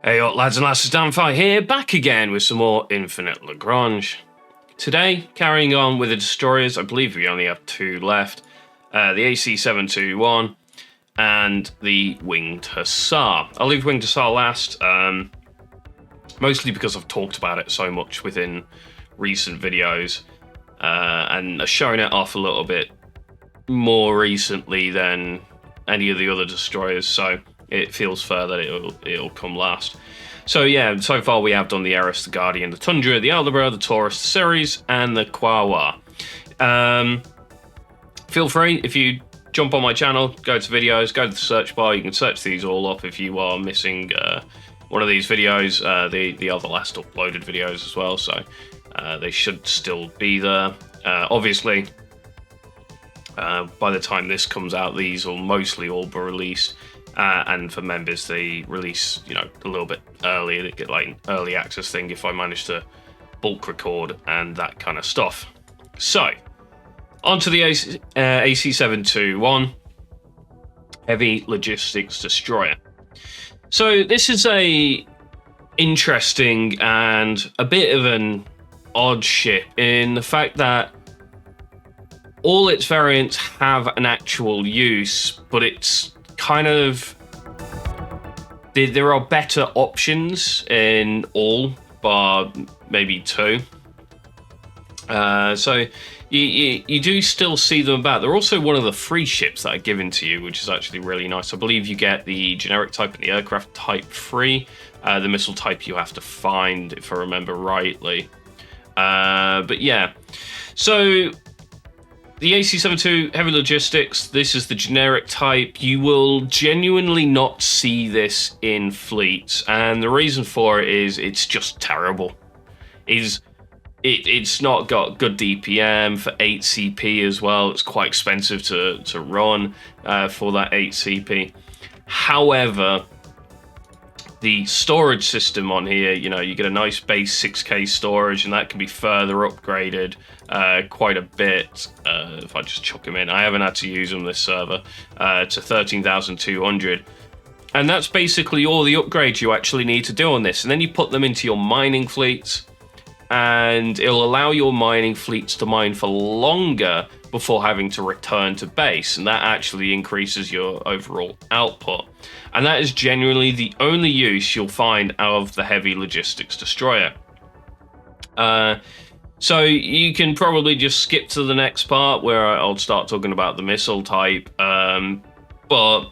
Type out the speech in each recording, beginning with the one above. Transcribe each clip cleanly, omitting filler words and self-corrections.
Hey up lads and lasses, Damphyre here, back again with some more Infinite Lagrange. Today, carrying on with the destroyers, I believe we only have two left. The AC721 and the Winged Hussar. I'll leave Winged Hussar last, mostly because I've talked about it so much within recent videos, and showing it off a little bit more recently than any of the other destroyers, so it feels fair that it'll come last. So yeah, so far we have done the Eris, the Guardian, the Tundra, the Aldebra, the Taurus, the Ceres, and the Quawa. Feel free, if you jump on my channel, go to videos, go to the search bar, you can search these all up if you are missing one of these videos. The other last uploaded videos as well, so they should still be there. Obviously, by the time this comes out, these will mostly all be released. And for members, they release, a little bit early. They get like an early access thing if I manage to bulk record and that kind of stuff. So, onto the AC721 Heavy Logistics Destroyer. So this is a interesting and a bit of an odd ship in the fact that all its variants have an actual use, but it's kind of, there are better options in all bar maybe two, so you do still see them about. They're also one of the free ships that are given to you, which is actually really nice. I believe you get the generic type and the aircraft type free. The missile type you have to find, if I remember rightly, but yeah, so the AC722 Heavy Logistics, this is the generic type. You will genuinely not see this in fleets, and the reason for it is it's just terrible. It's not got good DPM for 8 CP as well. It's quite expensive to run for that 8 CP. However, the storage system on here, you get a nice base 6K storage, and that can be further upgraded quite a bit if I just chuck them in. I haven't had to use them this server, to 13,200. And that's basically all the upgrades you actually need to do on this. And then you put them into your mining fleets, and it'll allow your mining fleets to mine for longer before having to return to base, and that actually increases your overall output. And that is genuinely the only use you'll find out of the Heavy Logistics Destroyer. So you can probably just skip to the next part where I'll start talking about the missile type. But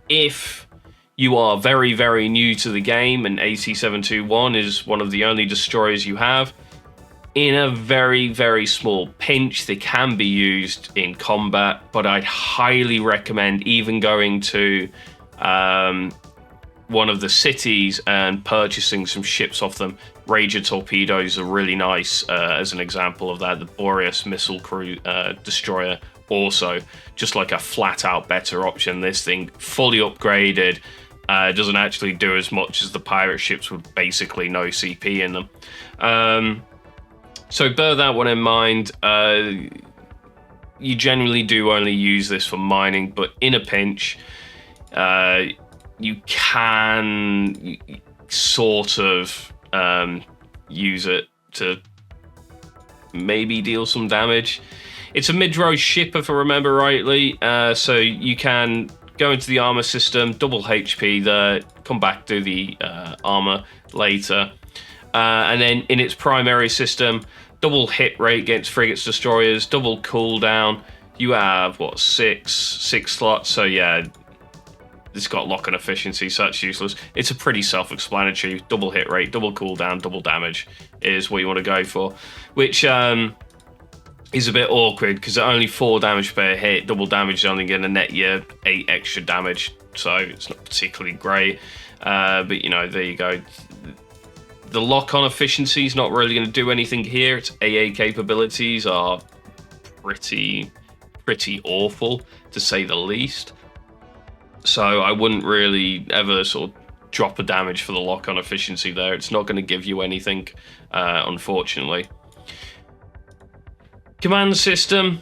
if you are very, very new to the game and AC721 is one of the only destroyers you have, in a very, very small pinch, they can be used in combat, but I'd highly recommend even going to one of the cities and purchasing some ships off them. Rager torpedoes are really nice as an example of that. The Boreas missile crew destroyer also, just like a flat out better option. This thing fully upgraded, doesn't actually do as much as the pirate ships with basically no CP in them. So bear that one in mind. You generally do only use this for mining, but in a pinch, you can sort of use it to maybe deal some damage. It's a mid-row ship, if I remember rightly, so you can go into the armor system, double HP there, come back to the armor later. And then in its primary system, double hit rate against frigates, destroyers, double cooldown. You have, what, six slots? So yeah, it's got lock-on efficiency, so that's useless. It's a pretty self-explanatory. Double hit rate, double cooldown, double damage is what you want to go for. Which is a bit awkward, because at only 4 damage per hit, double damage is only going to net you 8 extra damage. So it's not particularly great. But, there you go. The lock-on efficiency is not really going to do anything here. Its AA capabilities are pretty awful, to say the least. So I wouldn't really ever sort of drop a damage for the lock-on efficiency there. It's not going to give you anything, unfortunately. Command system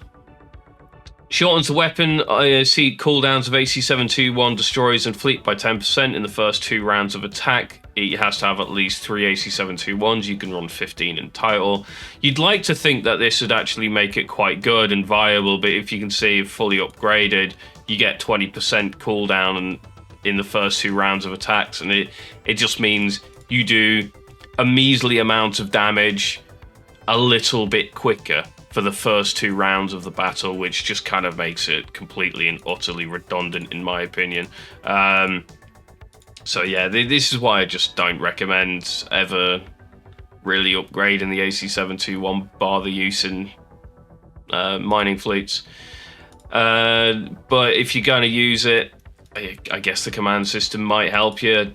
shortens the weapon see cooldowns of AC721 destroyers and fleet by 10% in the first 2 rounds of attack. it has to have at least 3 AC721s. You can run 15 in total. You'd like to think that this would actually make it quite good and viable, but if you can see fully upgraded, you get 20% cooldown in the first 2 rounds of attacks, and it just means you do a measly amount of damage a little bit quicker for the first 2 rounds of the battle, which just kind of makes it completely and utterly redundant, in my opinion. So yeah, this is why I just don't recommend ever really upgrading the AC721 bar the use in mining fleets. But if you're going to use it, I guess the command system might help you.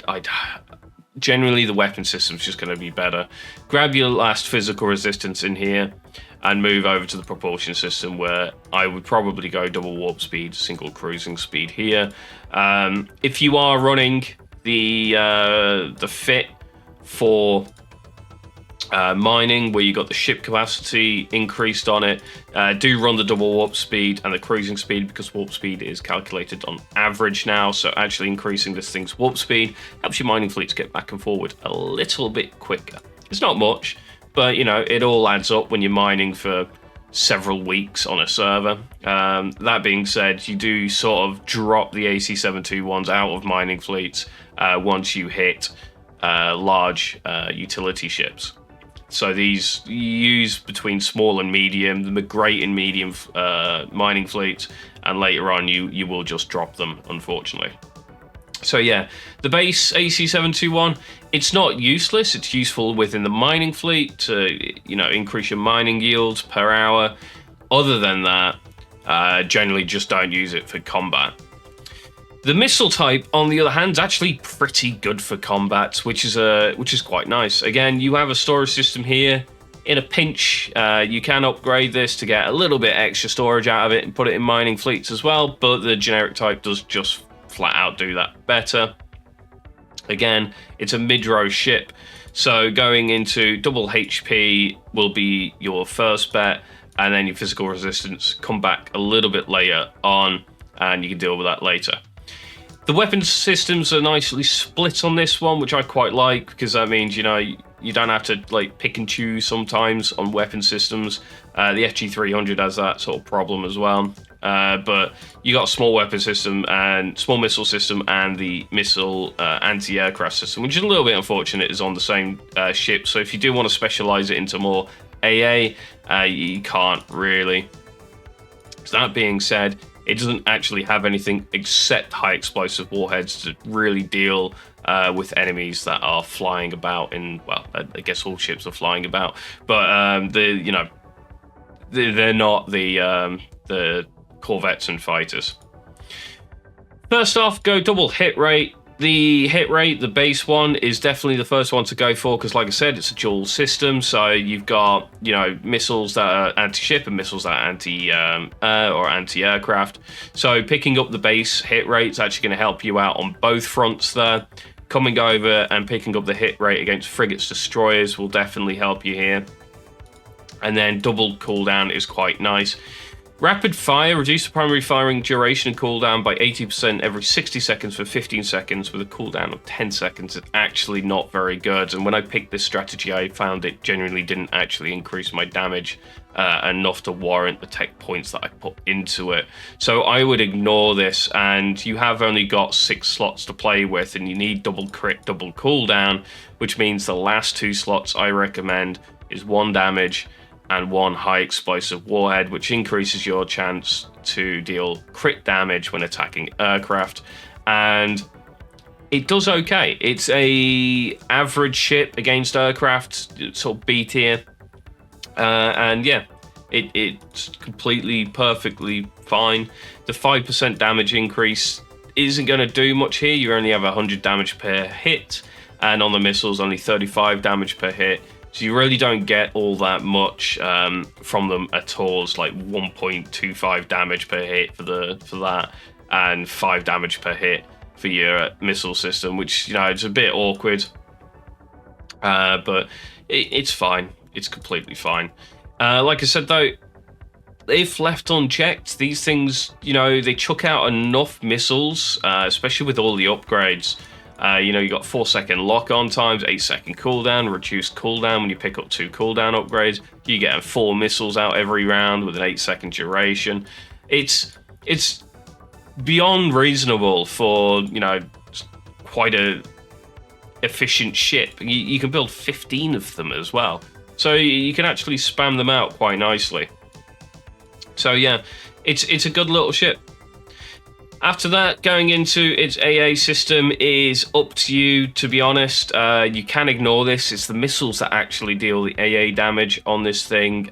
Generally, the weapon system's just going to be better. Grab your last physical resistance in here and move over to the propulsion system, where I would probably go double warp speed, single cruising speed here. If you are running the fit for mining, where you got the ship capacity increased on it, do run the double warp speed and the cruising speed, because warp speed is calculated on average now, so actually increasing this thing's warp speed helps your mining fleets get back and forward a little bit quicker. It's not much, but you know, it all adds up when you're mining for several weeks on a server. That being said, you do sort of drop the AC721s out of mining fleets once you hit large utility ships. So these you use between small and medium, the great and medium mining fleets, and later on you will just drop them, unfortunately. So yeah, the base AC721, it's not useless. It's useful within the mining fleet to, you know, increase your mining yields per hour. Other than that, generally just don't use it for combat. The missile type, on the other hand, is actually pretty good for combat, which is quite nice. Again, you have a storage system here. In a pinch, you can upgrade this to get a little bit extra storage out of it and put it in mining fleets as well, but the generic type does just flat out do that better. Again, it's a mid-row ship, so going into double HP will be your first bet, and then your physical resistance come back a little bit later on, and you can deal with that later. The weapon systems are nicely split on this one, which I quite like, because that means, you know, you don't have to like pick and choose sometimes on weapon systems. The FG300 has that sort of problem as well. But you got a small weapon system and small missile system, and the missile anti-aircraft system, which is a little bit unfortunate, is on the same ship. So if you do want to specialize it into more AA, you can't really. So that being said, it doesn't actually have anything except high explosive warheads to really deal with enemies that are flying about in, well, I guess all ships are flying about, but they're not the corvettes and fighters. First off, go double hit rate. The hit rate, the base one, is definitely the first one to go for, because like I said, it's a dual system. So you've got, you know, missiles that are anti-ship and missiles that are anti-aircraft. So picking up the base hit rate is actually going to help you out on both fronts there. Coming over and picking up the hit rate against frigates, destroyers will definitely help you here. And then double cooldown is quite nice. Rapid fire, reduce the primary firing duration and cooldown by 80% every 60 seconds for 15 seconds with a cooldown of 10 seconds. It's actually not very good. And when I picked this strategy, I found it genuinely didn't actually increase my damage enough to warrant the tech points that I put into it. So I would ignore this, and you have only got 6 slots to play with, and you need double crit, double cooldown, which means the last 2 slots I recommend is 1 damage and 1 high explosive warhead, which increases your chance to deal crit damage when attacking aircraft. And it does okay. It's a average ship against aircraft, sort of B tier. And yeah, it's completely, perfectly fine. The 5% damage increase isn't going to do much here. You only have 100 damage per hit, and on the missiles, only 35 damage per hit. So you really don't get all that much from them at all. It's like 1.25 damage per hit for that, and 5 damage per hit for your missile system, which, you know, it's a bit awkward. But it's fine. It's completely fine. Like I said, though, if left unchecked, these things, you know, they chuck out enough missiles, especially with all the upgrades, You know, you got 4-second lock-on times, 8-second cooldown, reduced cooldown when you pick up 2 cooldown upgrades. You get 4 missiles out every round with an 8-second duration. It's beyond reasonable for, you know, quite a efficient ship. You can build 15 of them as well, so you can actually spam them out quite nicely. So yeah, it's a good little ship. After that, going into its AA system is up to you, to be honest. You can ignore this. It's the missiles that actually deal the AA damage on this thing.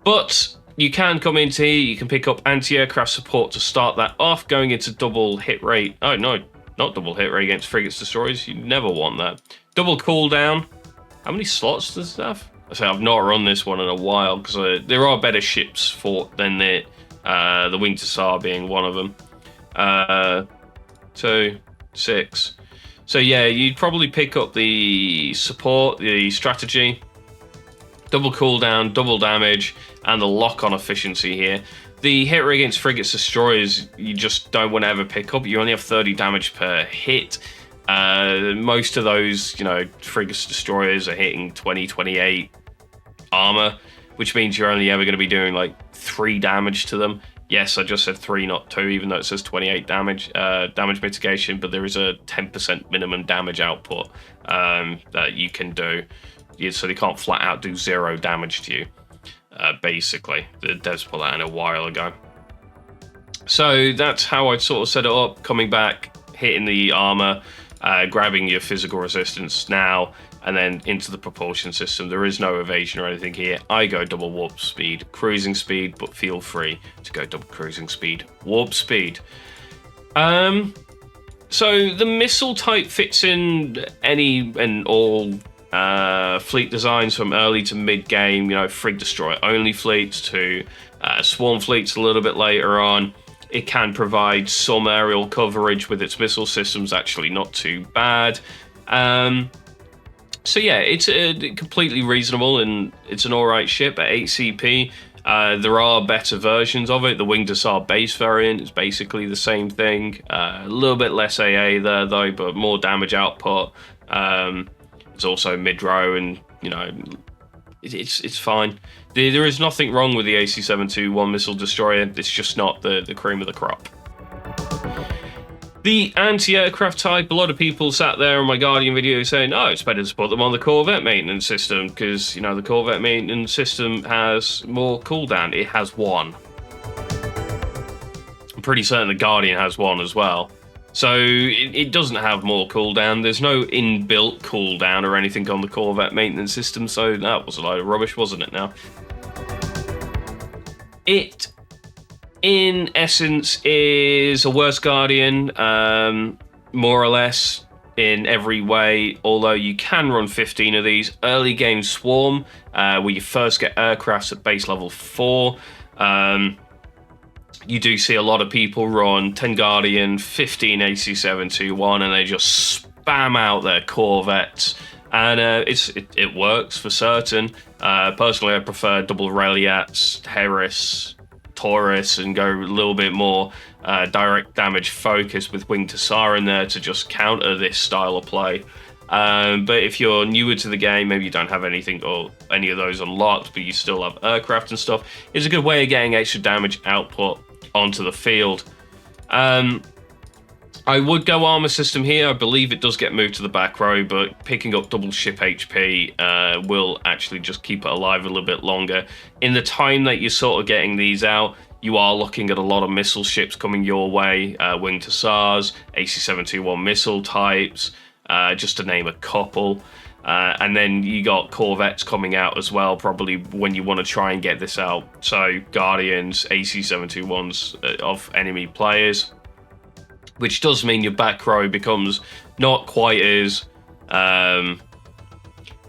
But you can come into here, you can pick up anti-aircraft support to start that off, going into double hit rate. Oh no, not double hit rate against frigates, destroyers. You never want that. Double cooldown. How many slots does it have? I say I've not run this one in a while, because there are better ships fought than the Winged Hussar being one of them. 2, 6. So yeah, you'd probably pick up the support, the strategy, double cooldown, double damage, and the lock-on efficiency here. The hit rate against frigates, destroyers, you just don't want to ever pick up. You only have 30 damage per hit. Most of those, you know, frigates, destroyers are hitting 20, 28 armor, which means you're only ever going to be doing like 3 damage to them. Yes, I just said 3, not 2, even though it says 28 damage mitigation, but there is a 10% minimum damage output that you can do. So they can't flat out do 0 damage to you, basically. The devs put that in a while ago. So that's how I'd sort of set it up, coming back, hitting the armor, grabbing your physical resistance now, and then into the propulsion system. There is no evasion or anything here. I go double warp speed, cruising speed, but feel free to go double cruising speed, warp speed. So the missile type fits in any and all fleet designs from early to mid game. You know, frig destroyer only fleets to swarm fleets a little bit later on. It can provide some aerial coverage with its missile systems, actually not too bad. So yeah, it's completely reasonable, and it's an alright ship at 8 CP. There are better versions of it. The Winged Hussar base variant is basically the same thing. A little bit less AA there though, but more damage output. It's also mid-row, and you know, it's fine. There is nothing wrong with the AC721 missile destroyer. It's just not the cream of the crop. The anti-aircraft type, a lot of people sat there on my Guardian video saying, oh, it's better to put them on the Corvette maintenance system, because, you know, the Corvette maintenance system has more cooldown. It has 1. I'm pretty certain the Guardian has 1 as well. So it doesn't have more cooldown. There's no inbuilt cooldown or anything on the Corvette maintenance system, so that was a load of rubbish, wasn't it now? It, in essence, is a worse Guardian, more or less, in every way, although you can run 15 of these. Early game Swarm, where you first get aircrafts at base level 4. You do see a lot of people run 10 Guardian, 15 AC721, and they just spam out their Corvettes. And it works for certain. Personally, I prefer double Reliats, Harris, Taurus, and go a little bit more direct damage focus with Winged Hussar in there to just counter this style of play. But if you're newer to the game, maybe you don't have anything or any of those unlocked, but you still have aircraft and stuff, it's a good way of getting extra damage output onto the field. I would go armor system here. I believe it does get moved to the back row, but picking up double ship HP will actually just keep it alive a little bit longer. In the time that you're sort of getting these out, you are looking at a lot of missile ships coming your way, Winged Hussars, AC721 missile types, just to name a couple. And then you got Corvettes coming out as well, probably when you want to try and get this out. So Guardians, AC721s of enemy players, which does mean your back row becomes not quite as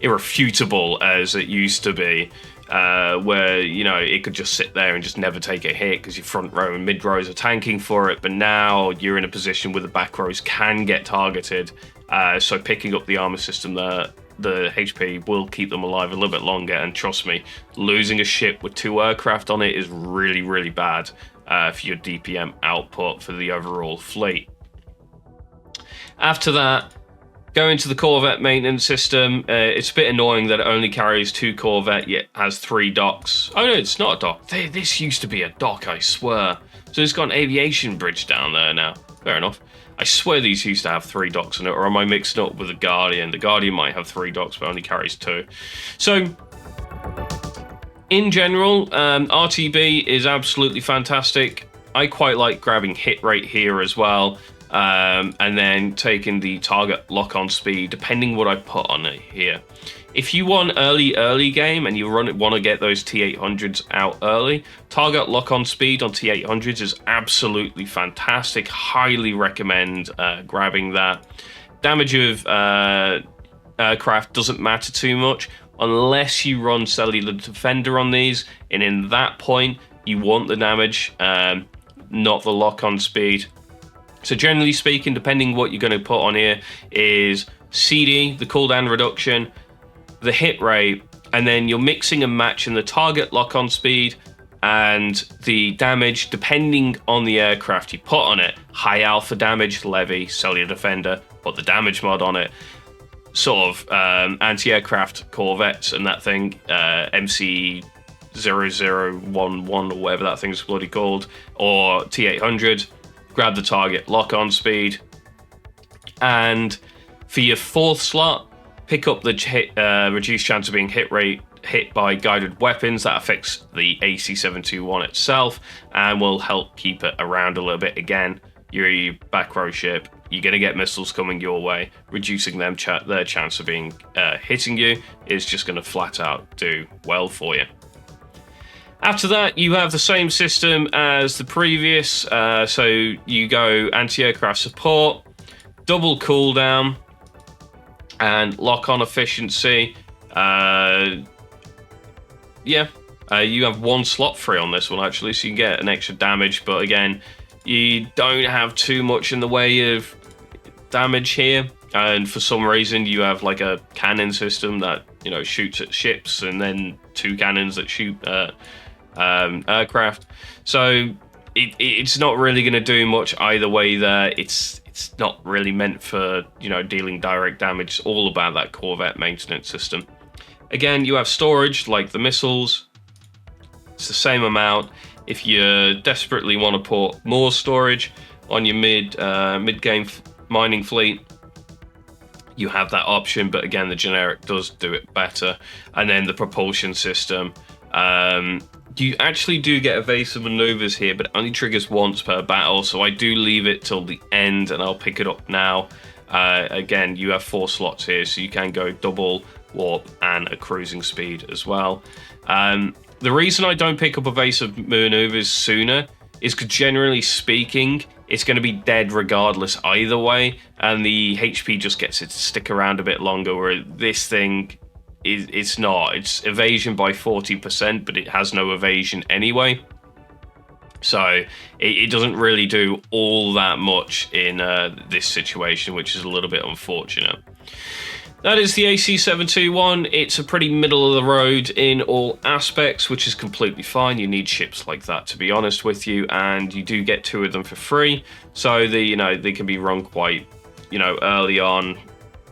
irrefutable as it used to be, where, you know, it could just sit there and just never take a hit because your front row and mid rows are tanking for it. But now you're in a position where the back rows can get targeted. So picking up the armor system there, the HP will keep them alive a little bit longer. And trust me, losing a ship with 2 aircraft on it is really, really bad for your DPM output for the overall fleet. After that, go into the Corvette maintenance system. It's a bit annoying that it only carries 2 Corvette, yet has 3 docks. Oh no, it's not a dock. This used to be a dock, I swear. So it's got an aviation bridge down there now. Fair enough. I swear these used to have 3 docks in it, or am I mixing up with the Guardian? The Guardian might have 3 docks, but only carries 2. So, in general, RTB is absolutely fantastic. I quite like grabbing hit rate here as well. And then taking the target lock-on speed, depending what I put on it here. If you want early game and you want to get those T800s out early, target lock-on speed on T800s is absolutely fantastic. Highly recommend grabbing that. Damage of aircraft doesn't matter too much unless you run Cellular Defender on these, and in that point you want the damage, not the lock-on speed. So generally speaking, depending what you're going to put on here is CD, the cooldown reduction, the hit rate, and then you're mixing and matching the target lock-on speed and the damage depending on the aircraft you put on it. High alpha damage, Levy, Cellular Defender, put the damage mod on it. Sort of anti-aircraft Corvettes and that thing, MC0011 or whatever that thing's bloody called, or T800. Grab the target lock-on speed, and for your 4th slot, pick up the reduced chance of being hit by guided weapons. That affects the AC721 itself and will help keep it around a little bit. Again, your back row ship, you're going to get missiles coming your way. Reducing their chance of being hitting you is just going to flat out do well for you. After that, you have the same system as the previous, so you go anti-aircraft support, double cooldown, and lock-on efficiency. You have 1 slot free on this one, actually, so you get an extra damage, but again, you don't have too much in the way of damage here, and for some reason, you have like a cannon system that, shoots at ships, and then 2 cannons that shoot aircraft. So it's not really going to do much either way there. It's not really meant for dealing direct damage. It's all about that Corvette maintenance system. Again, you have storage like the missiles. It's the same amount. If you desperately want to put more storage on your mid-game mining fleet, you have that option, but again, the generic does do it better. And then the propulsion system. You actually do get evasive maneuvers here, but it only triggers once per battle, so I do leave it till the end, and I'll pick it up now. Again, you have 4 slots here, so you can go double, warp, and a cruising speed as well. The reason I don't pick up evasive maneuvers sooner is because, generally speaking, it's going to be dead regardless either way, and the HP just gets it to stick around a bit longer, where this thing... It's not. It's evasion by 40%, but it has no evasion anyway. So it doesn't really do all that much in this situation, which is a little bit unfortunate. That is the AC721. It's a pretty middle of the road in all aspects, which is completely fine. You need ships like that, to be honest with you, and you do get 2 of them for free. So they can be run quite early on,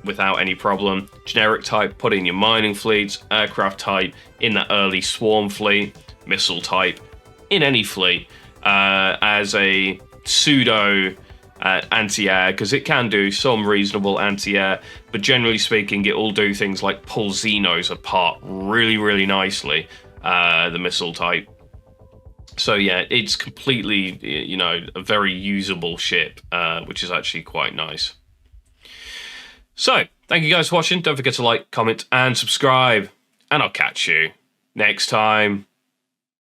without any problem. Generic type, put in your mining fleets. Aircraft type, in that early swarm fleet. Missile type, in any fleet. As a pseudo anti-air, because it can do some reasonable anti-air, but generally speaking, it will do things like pull Xenos apart really, really nicely, the missile type. So yeah, it's completely, a very usable ship, which is actually quite nice. So, thank you guys for watching. Don't forget to like, comment, and subscribe. And I'll catch you next time.